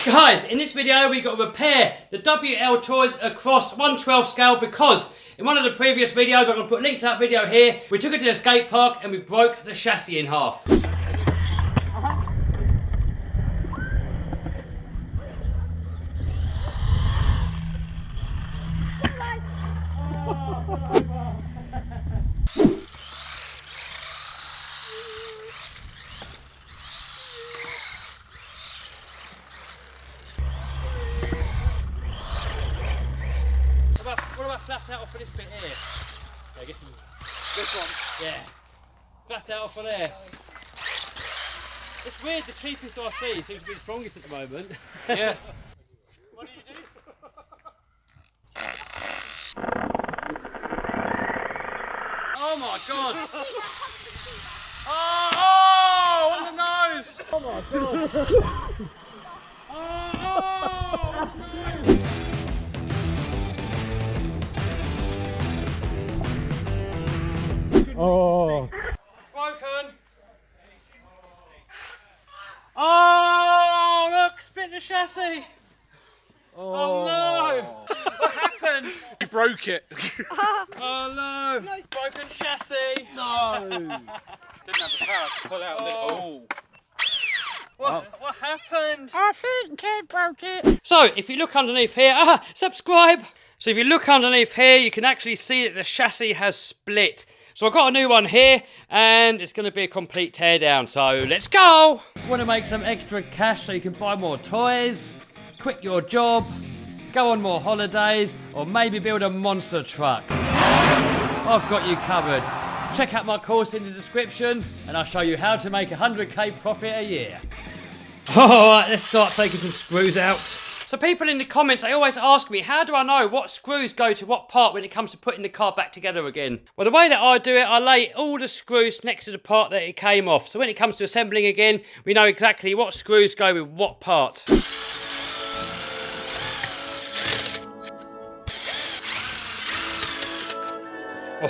Guys, in this video we got to repair the WLtoys across 1/12 scale because in one of the previous videos, I'm going to put a link to that video here, we took it to the skate park and we broke the chassis in half. What about flat out off of this bit here? Yeah, I guess this one. Yeah. Flat out off of there. It's weird, the cheapest RC seems to be the strongest at the moment. Yeah. What do you do? Oh my god! Oh, on the nose! Oh my god! Oh, on the nose! Oh. Broken. Oh, look, split the chassis. Oh, no. What happened? You broke it. Oh no. Broken chassis. No. Didn't have the power to pull out. Oh. What happened? I think Kev broke it. So, if you look underneath here, subscribe. So if you look underneath here, you can actually see that the chassis has split. So I've got a new one here, and it's going to be a complete teardown. So let's go. Want to make some extra cash so you can buy more toys, quit your job, go on more holidays, or maybe build a monster truck? I've got you covered. Check out my course in the description, and I'll show you how to make 100k profit a year. Alright, let's start taking some screws out. So people in the comments, they always ask me, how do I know what screws go to what part when it comes to putting the car back together again? Well, the way that I do it, I lay all the screws next to the part that it came off. So when it comes to assembling again, we know exactly what screws go with what part.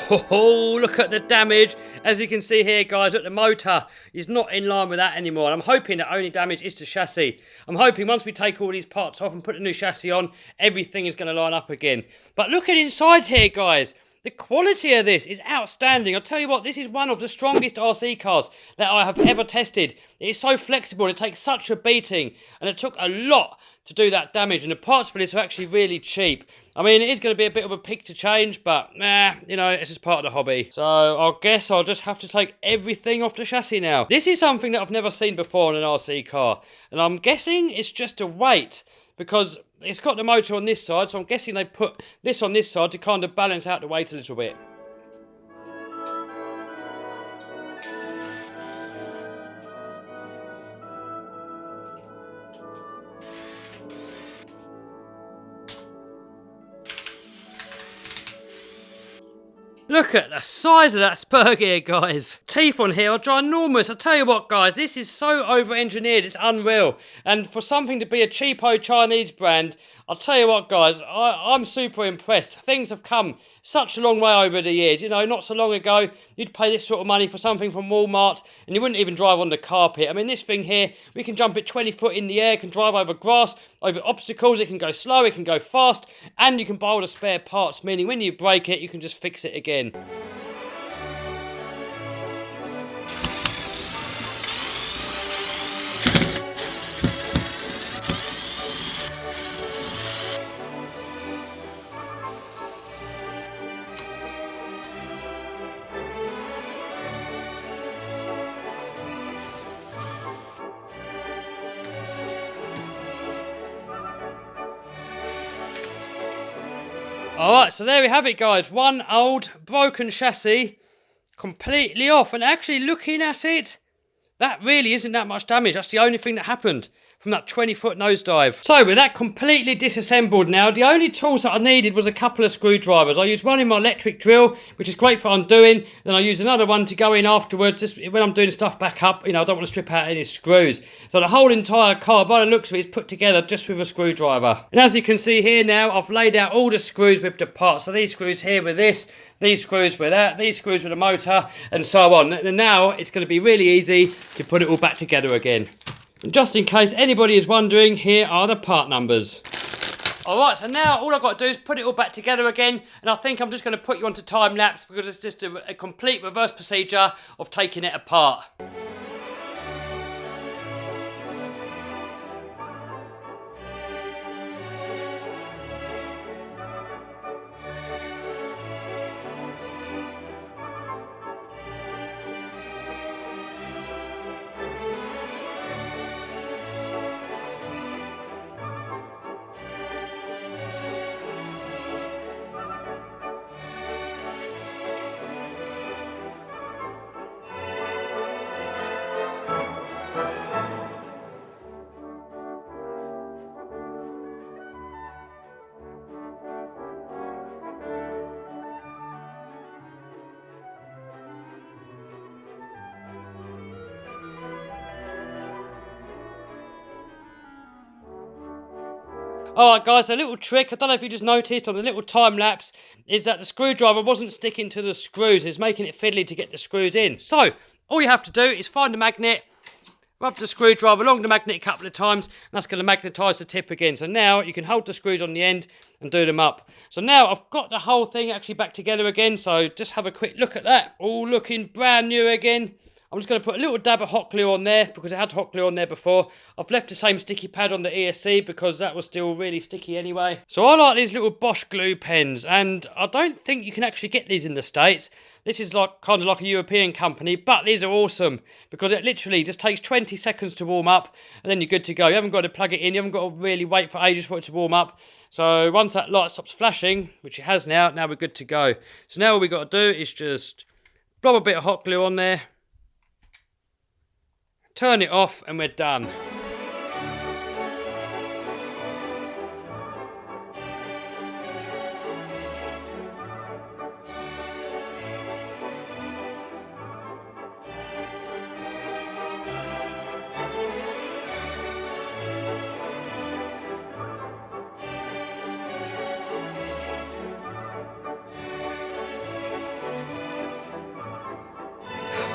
Oh, look at the damage. As you can see here, guys, look, the motor is not in line with that anymore. And I'm hoping the only damage is the chassis. I'm hoping once we take all these parts off and put a new chassis on, everything is going to line up again. But look at inside here, guys. The quality of this is outstanding. I'll tell you what, this is one of the strongest RC cars that I have ever tested. It is so flexible, it takes such a beating, and it took a lot to do that damage, and the parts for this are actually really cheap. I mean, it is going to be a bit of a picture change, but you know, it's just part of the hobby. So I guess I'll just have to take everything off the chassis now. This is something that I've never seen before on an RC car, and I'm guessing it's just a weight, because it's got the motor on this side, so I'm guessing they put this on this side to kind of balance out the weight a little bit. Look at the size of that spur gear, guys. Teeth on here are ginormous. I tell you what, guys, this is so over-engineered, it's unreal. And for something to be a cheapo Chinese brand, I'll tell you what, guys, I'm super impressed. Things have come such a long way over the years. You know, not so long ago, you'd pay this sort of money for something from Walmart, and you wouldn't even drive on the carpet. I mean, this thing here, we can jump it 20 foot in the air, can drive over grass, over obstacles, it can go slow, it can go fast, and you can buy all the spare parts, meaning when you break it, you can just fix it again. Alright, so there we have it, guys. One old broken chassis completely off. And actually looking at it, that really isn't that much damage. That's the only thing that happened from that 20-foot nosedive. So with that completely disassembled now, the only tools that I needed was a couple of screwdrivers. I used one in my electric drill, which is great for undoing. Then I used another one to go in afterwards, just when I'm doing stuff back up. You know, I don't want to strip out any screws. So the whole entire car, by the looks of it, is put together just with a screwdriver. And as you can see here now, I've laid out all the screws with the parts. So these screws here with this, these screws with that, these screws with the motor, and so on. And now it's going to be really easy to put it all back together again. And just in case anybody is wondering, here are the part numbers. Alright, so now all I've got to do is put it all back together again, and I think I'm just going to put you onto time lapse because it's just a complete reverse procedure of taking it apart. Alright guys, a little trick, I don't know if you just noticed on the little time lapse, is that the screwdriver wasn't sticking to the screws. It's making it fiddly to get the screws in. So, all you have to do is find the magnet, rub the screwdriver along the magnet a couple of times, and that's going to magnetise the tip again. So now you can hold the screws on the end and do them up. So now I've got the whole thing actually back together again, so just have a quick look at that. All looking brand new again. I'm just going to put a little dab of hot glue on there because I had hot glue on there before. I've left the same sticky pad on the ESC because that was still really sticky anyway. So I like these little Bosch glue pens, and I don't think you can actually get these in the States. This is like kind of like a European company, but these are awesome because it literally just takes 20 seconds to warm up and then you're good to go. You haven't got to plug it in, you haven't got to really wait for ages for it to warm up. So once that light stops flashing, which it has now we're good to go. So now all we've got to do is just blob a bit of hot glue on there, turn it off, and we're done.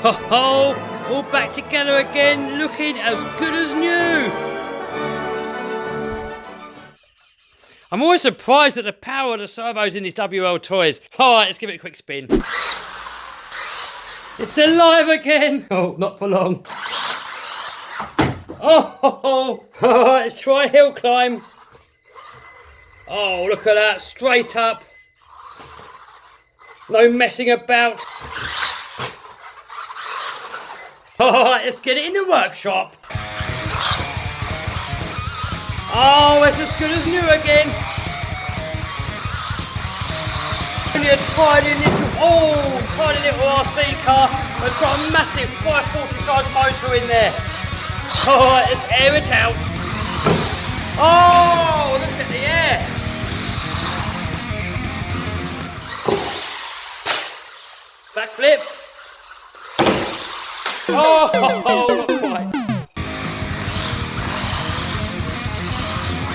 Ho ho! All back together again, looking as good as new. I'm always surprised at the power of the servos in these WLtoys. Alright, let's give it a quick spin. It's alive again! Oh, not for long. Oh, alright, let's try a hill climb. Oh, look at that, straight up. No messing about. Alright, let's get it in the workshop. Oh, it's as good as new again. Only a tiny little RC car. It's got a massive 540 size motor in there. Alright, let's air it out. Oh, look at the air. Backflip. Oh, not quite.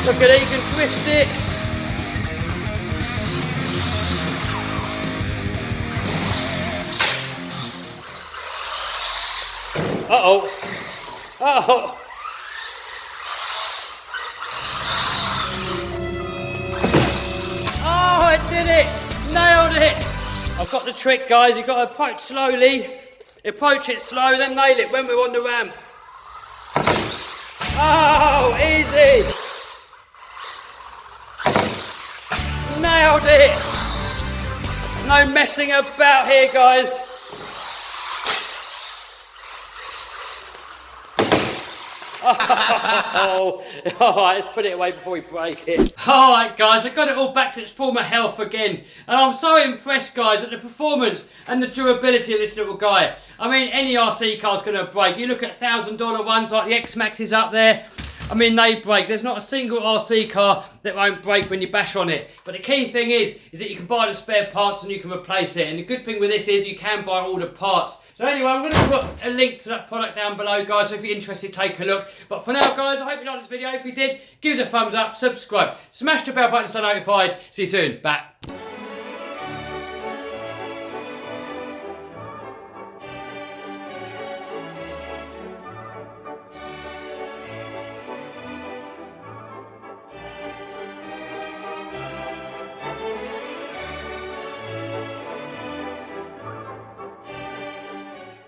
Look at it, you can twist it. Uh-oh. Uh-oh. Oh, I did it. Nailed it. I've got the trick, guys. You've got to approach slowly. Approach it slow, then nail it when we're on the ramp. Oh, easy. Nailed it. No messing about here, guys. Oh, alright, let's put it away before we break it. Alright guys, I got it all back to its former health again. And I'm so impressed, guys, at the performance and the durability of this little guy. I mean, any RC car's going to break. You look at $1,000 ones like the X-Maxes up there. I mean, they break. There's not a single RC car that won't break when you bash on it. But the key thing is that you can buy the spare parts and you can replace it. And the good thing with this is you can buy all the parts. So anyway, I'm going to put a link to that product down below, guys. So if you're interested, take a look. But for now, guys, I hope you liked this video. If you did, give us a thumbs up, subscribe, smash the bell button so notified. See you soon. Bye.